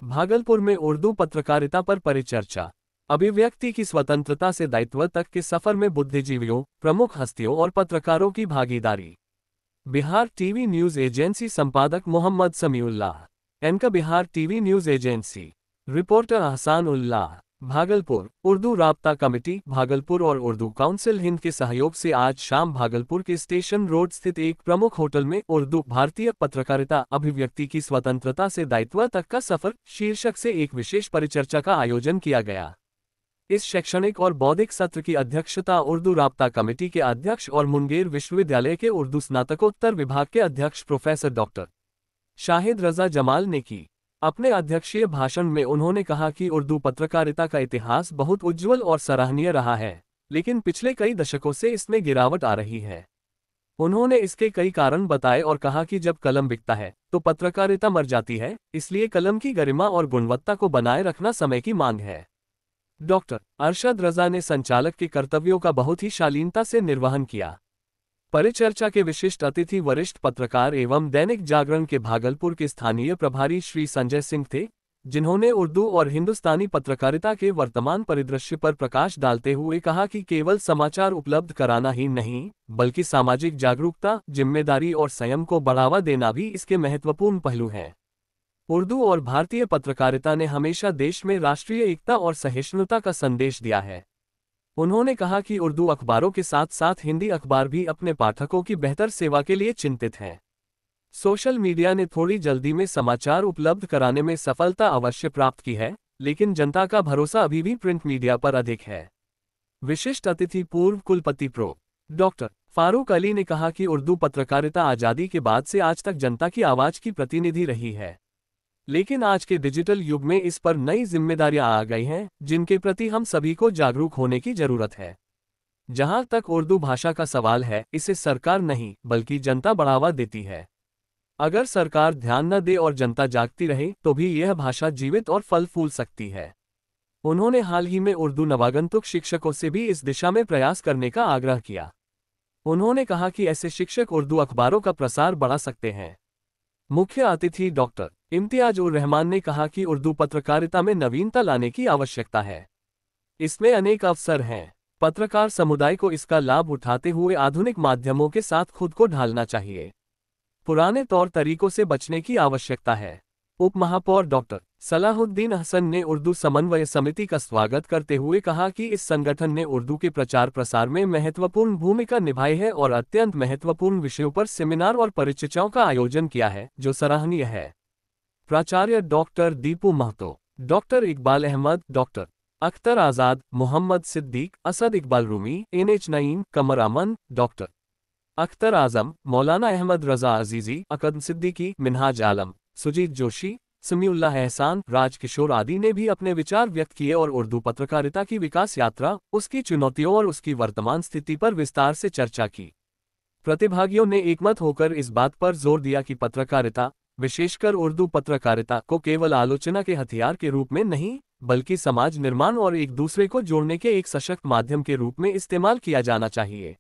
भागलपुर में उर्दू पत्रकारिता पर परिचर्चा। अभिव्यक्ति की स्वतंत्रता से दायित्व तक के सफर में बुद्धिजीवियों, प्रमुख हस्तियों और पत्रकारों की भागीदारी। बिहार टीवी न्यूज एजेंसी संपादक Mohammad Samiullah, anchor Bihar TV news agency, reporter Ahsan Ullah, Bhagalpur. Urdu राब्ता कमेटी भागलपुर और उर्दू काउंसिल हिंद के सहयोग से आज शाम भागलपुर के स्टेशन रोड स्थित एक प्रमुख होटल में उर्दू भारतीय पत्रकारिता अभिव्यक्ति की स्वतंत्रता से दायित्व तक का सफर शीर्षक से एक विशेष परिचर्चा का आयोजन किया गया। इस शैक्षणिक और बौद्धिक सत्र की अध्यक्षता उर्दू राब्ता कमेटी के अध्यक्ष और मुंगेर विश्वविद्यालय के उर्दू स्नातकोत्तर विभाग के अध्यक्ष प्रोफेसर डॉक्टर शाहिद रजा जमाल ने की। अपने अध्यक्षीय भाषण में उन्होंने कहा कि उर्दू पत्रकारिता का इतिहास बहुत उज्जवल और सराहनीय रहा है, लेकिन पिछले कई दशकों से इसमें गिरावट आ रही है। उन्होंने इसके कई कारण बताए और कहा कि जब कलम बिकता है तो पत्रकारिता मर जाती है, इसलिए कलम की गरिमा और गुणवत्ता को बनाए रखना समय की मांग है। डॉक्टर अरशद रजा ने संचालक के कर्तव्यों का बहुत ही शालीनता से निर्वहन किया। परिचर्चा के विशिष्ट अतिथि वरिष्ठ पत्रकार एवं दैनिक जागरण के भागलपुर के स्थानीय प्रभारी श्री संजय सिंह थे, जिन्होंने उर्दू और हिंदुस्तानी पत्रकारिता के वर्तमान परिदृश्य पर प्रकाश डालते हुए कहा कि केवल समाचार उपलब्ध कराना ही नहीं, बल्कि सामाजिक जागरूकता, जिम्मेदारी और संयम को बढ़ावा देना भी इसके महत्वपूर्ण पहलू हैं। उर्दू और भारतीय पत्रकारिता ने हमेशा देश में राष्ट्रीय एकता और सहिष्णुता का संदेश दिया है। उन्होंने कहा कि उर्दू अखबारों के साथ साथ हिंदी अखबार भी अपने पाठकों की बेहतर सेवा के लिए चिंतित हैं। सोशल मीडिया ने थोड़ी जल्दी में समाचार उपलब्ध कराने में सफलता अवश्य प्राप्त की है, लेकिन जनता का भरोसा अभी भी प्रिंट मीडिया पर अधिक है। विशिष्ट अतिथि पूर्व कुलपति प्रो डॉक्टर फारूक अली ने कहा कि उर्दू पत्रकारिता आज़ादी के बाद से आज तक जनता की आवाज की प्रतिनिधि रही है, लेकिन आज के डिजिटल युग में इस पर नई जिम्मेदारियां आ गई हैं, जिनके प्रति हम सभी को जागरूक होने की जरूरत है। जहां तक उर्दू भाषा का सवाल है, इसे सरकार नहीं बल्कि जनता बढ़ावा देती है। अगर सरकार ध्यान न दे और जनता जागती रहे तो भी यह भाषा जीवित और फल फूल सकती है। उन्होंने हाल ही में उर्दू नवागंतुक शिक्षकों से भी इस दिशा में प्रयास करने का आग्रह किया। उन्होंने कहा कि ऐसे शिक्षक उर्दू अखबारों का प्रसार बढ़ा सकते हैं। मुख्य अतिथि डॉक्टर इम्तियाज उर रहमान ने कहा कि उर्दू पत्रकारिता में नवीनता लाने की आवश्यकता है। इसमें अनेक अवसर हैं। पत्रकार समुदाय को इसका लाभ उठाते हुए आधुनिक माध्यमों के साथ खुद को ढालना चाहिए। पुराने तौर तरीकों से बचने की आवश्यकता है। उप महापौर डॉक्टर सलाहुद्दीन हसन ने उर्दू समन्वय समिति का स्वागत करते हुए कहा कि इस संगठन ने उर्दू के प्रचार प्रसार में महत्वपूर्ण भूमिका निभाई है और अत्यंत महत्वपूर्ण विषयों पर सेमिनार और परिचर्चाओं का आयोजन किया है, जो सराहनीय है। प्राचार्य doctor Deepu Mahato, doctor Iqbal Ahmad, doctor Akhtar Azad, Mohammad Siddique, Asad Iqbal Rumi, NH Naeem, Qamar Aman, doctor Akhtar Azam, Maulana Ahmad रजा अजीजी, अकदम सिद्दीकी, मिनहाज आलम, सुजीत जोशी, समीउल्लाह एहसान, राजकिशोर आदि ने भी अपने विचार व्यक्त किए और उर्दू पत्रकारिता की विकास यात्रा, उसकी चुनौतियों और उसकी वर्तमान स्थिति पर विस्तार से चर्चा की। प्रतिभागियों ने एकमत होकर इस बात पर जोर दिया कि पत्रकारिता, विशेषकर उर्दू पत्रकारिता, को केवल आलोचना के हथियार के रूप में नहीं, बल्कि समाज निर्माण और एक दूसरे को जोड़ने के एक सशक्त माध्यम के रूप में इस्तेमाल किया जाना चाहिए।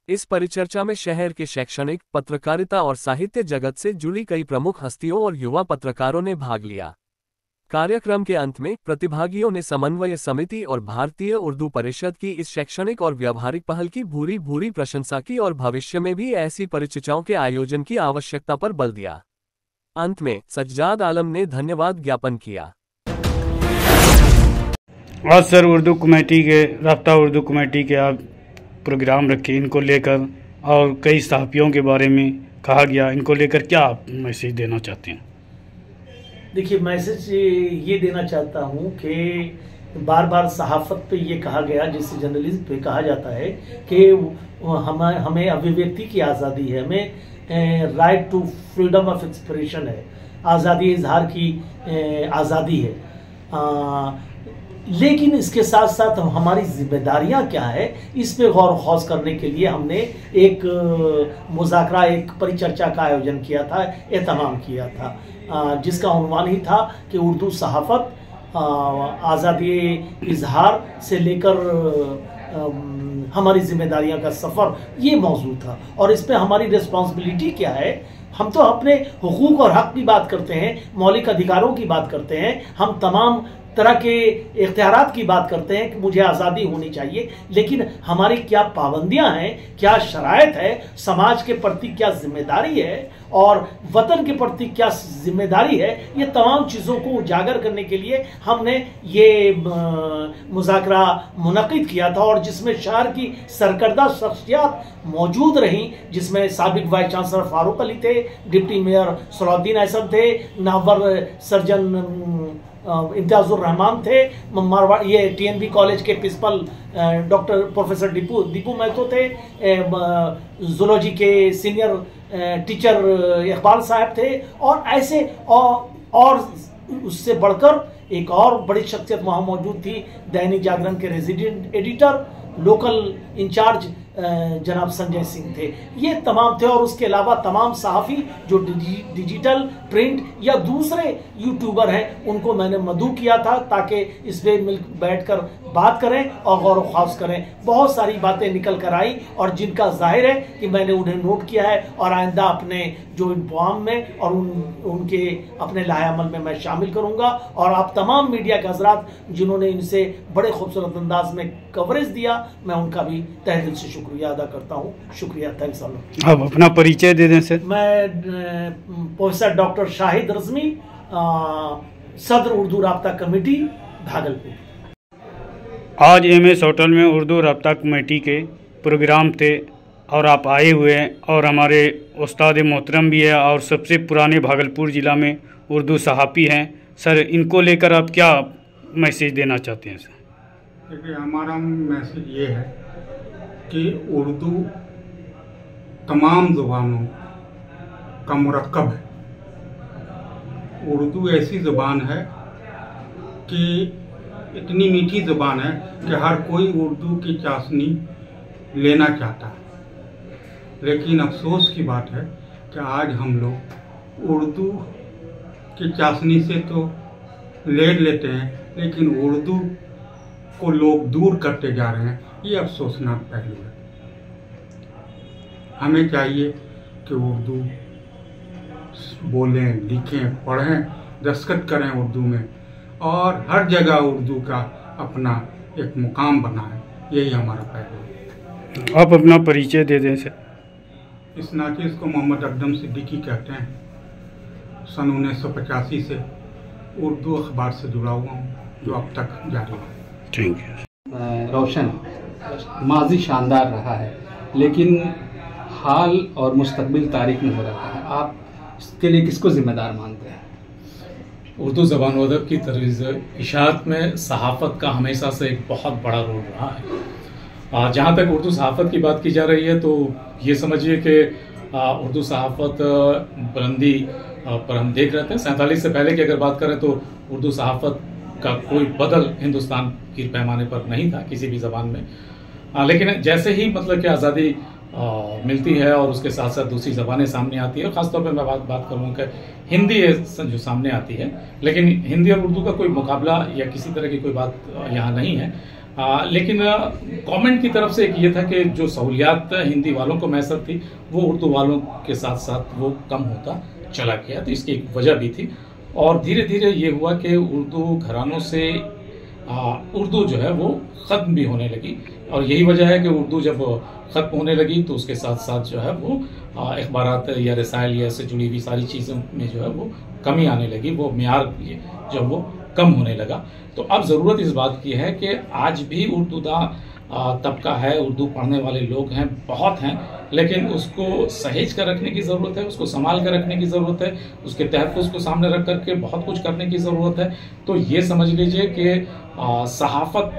इस परिचर्चा में शहर के शैक्षणिक, पत्रकारिता और साहित्य जगत से जुड़ी कई प्रमुख हस्तियों और युवा पत्रकारों ने भाग लिया। कार्यक्रम के अंत में प्रतिभागियों ने समन्वय समिति और भारतीय उर्दू परिषद की इस शैक्षणिक और व्यावहारिक पहल की भूरी भूरी प्रशंसा की और भविष्य में भी ऐसी परिचर्चाओं के आयोजन की आवश्यकता पर बल दिया। अंत में सज्जाद आलम ने धन्यवाद ज्ञापन किया। आज सर उर्दू कमेटी के राब्ता उर्दू कमेटी के आप प्रोग्राम रखे, इनको लेकर और कई सहाफ़ियों के बारे में कहा गया, इनको लेकर क्या आप मैसेज देना चाहते हैं? देखिए, मैसेज ये देना चाहता हूँ कि बार बार सहाफ़त पे ये कहा गया, जिससे जर्नलिज्म पे कहा जाता है कि हमें अभिव्यक्ति की आज़ादी है, हमें right to freedom of expression है, आज़ादी इजहार की आज़ादी है। लेकिन इसके साथ साथ हमारी जिम्मेदारियां क्या है, इस पे गौर खौज करने के लिए हमने एक मुज़ाकरा, एक परिचर्चा का आयोजन किया था, एहतमाम किया था, जिसका उन्वान ही था कि उर्दू सहाफ़त आज़ादी इजहार से लेकर हमारी जिम्मेदारियां का सफ़र, ये मौजूद था। और इस पे हमारी रिस्पॉन्सिबिलिटी क्या है? हम तो अपने हुकूक और हक की बात करते हैं, मौलिक अधिकारों की बात करते हैं, हम तमाम तरह के इख्तियारात की बात करते हैं कि मुझे आज़ादी होनी चाहिए, लेकिन हमारी क्या पाबंदियां हैं, क्या शराइत है, समाज के प्रति क्या जिम्मेदारी है और वतन के प्रति क्या जिम्मेदारी है, ये तमाम चीज़ों को उजागर करने के लिए हमने ये मुज़ाकरा मुनक़िद किया था, और जिसमें शहर की सरकर्दा शख्सियात मौजूद रहीं, जिसमें साबिक वाइस चांसलर फारूक अली थे, डिप्टी मेयर सलाउद्दीन अहसन थे, नावर सर्जन इम्तियाजुर रहमान थे, मारवाड़ ये TNB कॉलेज के principal doctor professor Deepu Mahato थे, जूलॉजी के सीनियर टीचर इकबाल साहब थे, और ऐसे और उससे बढ़कर एक और बड़ी शख्सियत वहाँ मौजूद थी, दैनिक जागरण के रेजिडेंट एडिटर, लोकल इंचार्ज जनाब संजय सिंह थे। ये तमाम थे, और उसके अलावा तमाम सहाफ़ी जो डिजिटल, प्रिंट या दूसरे यूट्यूबर हैं, उनको मैंने मदऊ किया था ताकि इस पे मिल बैठकर बात करें और गौर ख्वास करें। बहुत सारी बातें निकल कर आई, और जिनका जाहिर है कि मैंने उन्हें नोट किया है, और आइंदा अपने जो इंतज़ाम में और उनके अपने लाहेअमल में मैं शामिल करूँगा। और आप तमाम मीडिया के हज़रात जिन्होंने इनसे बड़े खूबसूरत अंदाज में कवरेज दिया, मैं उनका भी तहे दिल से शुक्रिया अदा करता हूँ। शुक्रिया, थैंक्स अल्लाह। आप अपना परिचय दे दें सर। मैं प्रोफेसर डॉक्टर शाहिद रज़मी, सदर उर्दू राब्ता कमेटी, भागलपुर। आज MS होटल में उर्दू राब्ता कमेटी के प्रोग्राम थे, और आप आए हुए हैं, और हमारे उस्ताद मोहतरम भी है, और सबसे पुराने भागलपुर ज़िला में उर्दू सहाफ़ी हैं। सर, इनको लेकर आप क्या मैसेज देना चाहते हैं सर? देखिए, हमारा मैसेज ये है कि उर्दू तमाम ज़ुबानों का मुरक्कब है। उर्दू ऐसी ज़ुबान है कि इतनी मीठी ज़ुबान है कि हर कोई उर्दू की चाशनी लेना चाहता है, लेकिन अफसोस की बात है कि आज हम लोग उर्दू की चाशनी से तो ले लेते हैं, लेकिन उर्दू को लोग दूर करते जा रहे हैं। ये अफसोसनाक पहलू है। हमें चाहिए कि उर्दू बोलें, लिखें, पढ़ें, दस्तखत करें उर्दू में, और हर जगह उर्दू का अपना एक मुकाम बनाएं। यही हमारा पहलू है। आप अपना परिचय दे दें सर। इस नाते इसको मोहम्मद अकदम सिद्दीकी कहते हैं। सन 1985 से उर्दू अखबार से जुड़ा हुआ हूँ, जो अब तक जारी है। Thank you. रोशन माजी शानदार रहा है, लेकिन हाल और मुस्तकबिल तारीख में हो रहा है। आप इसके लिए किसको जिम्मेदार मानते हैं? उर्दू ज़बान व अदब की तर्ज़ इशाअत में सहाफ़त का हमेशा से एक बहुत बड़ा रोल रहा है। जहाँ तक उर्दू सहाफ़त की बात की जा रही है, तो ये समझिए कि उर्दू सहाफ़त बुलंदी पर हम देख रहे थे। 47 से पहले की अगर बात करें तो उर्दू सहाफ़त का कोई बदल हिंदुस्तान के पैमाने पर नहीं था किसी भी ज़बान में। लेकिन जैसे ही मतलब कि आज़ादी मिलती है और उसके साथ साथ दूसरी ज़बानें सामने आती है, ख़ासतौर पे मैं बात करूँ कि हिंदी जो सामने आती है, लेकिन हिंदी और उर्दू का कोई मुकाबला या किसी तरह की कोई बात यहाँ नहीं है। लेकिन गवर्नमेंट की तरफ से एक ये था कि जो सहूलियात हिंदी वालों को मैसर थी, वो उर्दू वालों के साथ साथ वो कम होता चला गया, तो इसकी एक वजह भी थी। और धीरे धीरे ये हुआ कि उर्दू घरानों से उर्दू जो है वो ख़त्म भी होने लगी, और यही वजह है कि उर्दू जब ख़त्म होने लगी तो उसके साथ साथ जो है वो अखबारात या रसायल या से जुड़ी हुई सारी चीज़ों में जो है वो कमी आने लगी, वो मेयार जो वो कम होने लगा। तो अब ज़रूरत इस बात की है कि आज भी उर्दूदा तबका है, उर्दू पढ़ने वाले लोग हैं, बहुत हैं, लेकिन उसको सहेज कर रखने की ज़रूरत है, उसको संभाल कर रखने की ज़रूरत है, उसके तहफ़्फ़ुज़ को सामने रख करके बहुत कुछ करने की ज़रूरत है। तो ये समझ लीजिए कि सहाफ़त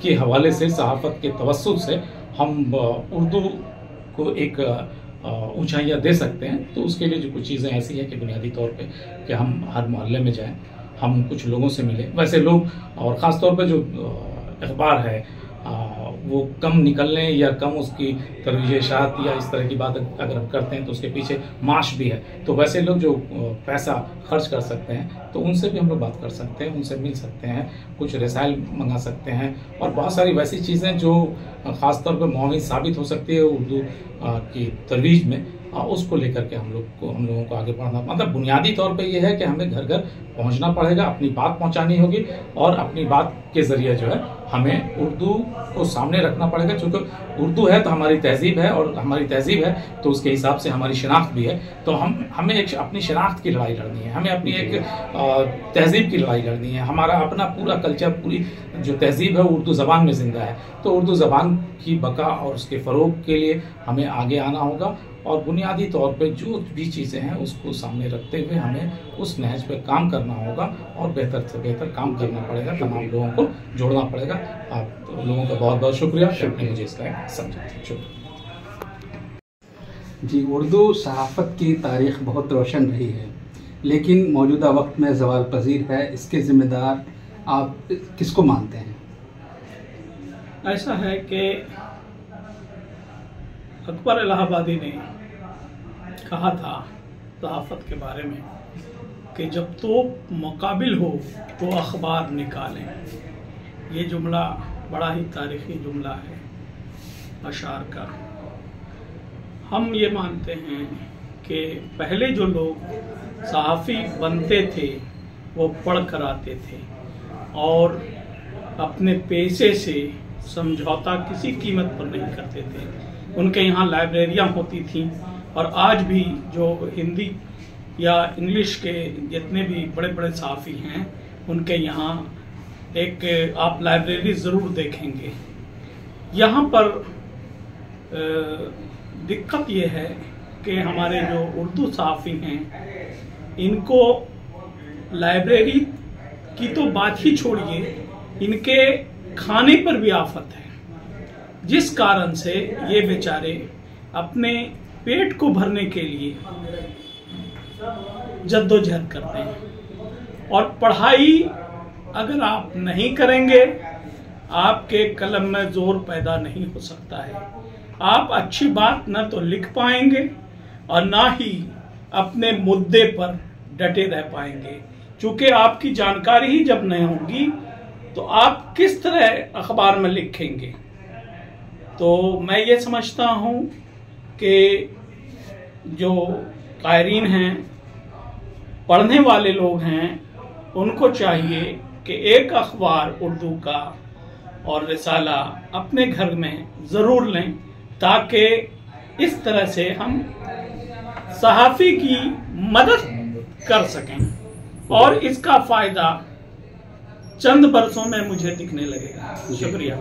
के हवाले से, सहाफ़त के तवस्सुत से हम उर्दू को एक ऊंचाइयाँ दे सकते हैं। तो उसके लिए जो कुछ चीज़ें ऐसी हैं कि बुनियादी तौर पे कि हम हर मोहल्ले में जाएं, हम कुछ लोगों से मिलें। वैसे लोग, और ख़ास तौर पे जो अखबार है वो कम निकलने या कम उसकी तरवीज इशाअत या इस तरह की बात अगर हम करते हैं तो उसके पीछे माश भी है। तो वैसे लोग जो पैसा खर्च कर सकते हैं तो उनसे भी हम लोग बात कर सकते हैं, उनसे मिल सकते हैं, कुछ रसायल मंगा सकते हैं और बहुत सारी वैसी चीज़ें जो ख़ासतौर पर मुआविन साबित हो सकती है उर्दू की तरवीज में, उसको लेकर के हम लोगों को आगे बढ़ना, मतलब बुनियादी तौर पे ये है कि हमें घर घर पहुंचना पड़ेगा, अपनी बात पहुंचानी होगी और अपनी बात के ज़रिए जो है हमें उर्दू को सामने रखना पड़ेगा। क्योंकि उर्दू है तो हमारी तहजीब है और हमारी तहजीब है तो उसके हिसाब से हमारी शनाख्त भी है। तो हमें एक अपनी शनाख्त की लड़ाई लड़नी है, हमें अपनी एक तहजीब की लड़ाई लड़नी है। हमारा अपना पूरा कल्चर, पूरी जो तहजीब है उर्दू ज़बान में ज़िंदा है। तो उर्दू ज़बान की बका और उसके फ़रोग के लिए हमें आगे आना होगा और बुनियादी तौर पे जो भी चीज़ें हैं उसको सामने रखते हुए हमें उस नहज पे काम करना होगा और बेहतर से बेहतर काम करना पड़ेगा, तमाम लोगों को जोड़ना पड़ेगा। आप लोगों का बहुत बहुत शुक्रिया आपने मुझे इसका समझा। जी, उर्दू सहाफ़त की तारीख़ बहुत रोशन रही है लेकिन मौजूदा वक्त में ज़वाल पज़ीर है। इसके ज़िम्मेदार आप किसको मानते हैं? ऐसा है कि अकबर इलाहाबादी ने कहा था सहाफ़त के बारे में कि जब तो मुकाबिल हो तो अखबार निकालें। ये जुमला बड़ा ही तारीख़ी जुमला है अशार का। हम ये मानते हैं कि पहले जो लोग सहाफ़ी बनते थे वो पढ़ कर आते थे और अपने पैसे से समझौता किसी कीमत पर नहीं करते थे। उनके यहाँ लाइब्रेरियाँ होती थीं और आज भी जो हिंदी या इंग्लिश के जितने भी बड़े बड़े सहाफ़ी हैं उनके यहाँ एक आप लाइब्रेरी ज़रूर देखेंगे। यहाँ पर दिक्कत ये है कि हमारे जो उर्दू सहाफ़ी हैं इनको लाइब्रेरी की तो बात ही छोड़िए, इनके खाने पर भी आफत है, जिस कारण से ये बेचारे अपने पेट को भरने के लिए जद्दोजहद करते हैं। और पढ़ाई अगर आप नहीं करेंगे आपके कलम में जोर पैदा नहीं हो सकता है। आप अच्छी बात न तो लिख पाएंगे और ना ही अपने मुद्दे पर डटे रह पाएंगे, क्योंकि आपकी जानकारी ही जब नहीं होगी तो आप किस तरह अखबार में लिखेंगे। तो मैं ये समझता हूँ कि जो कायरीन हैं, पढ़ने वाले लोग हैं, उनको चाहिए कि एक अखबार उर्दू का और रिसाला अपने घर में ज़रूर लें, ताकि इस तरह से हम सहाफ़ी की मदद कर सकें और इसका फ़ायदा चंद बरसों में मुझे दिखने लगेगा। शुक्रिया।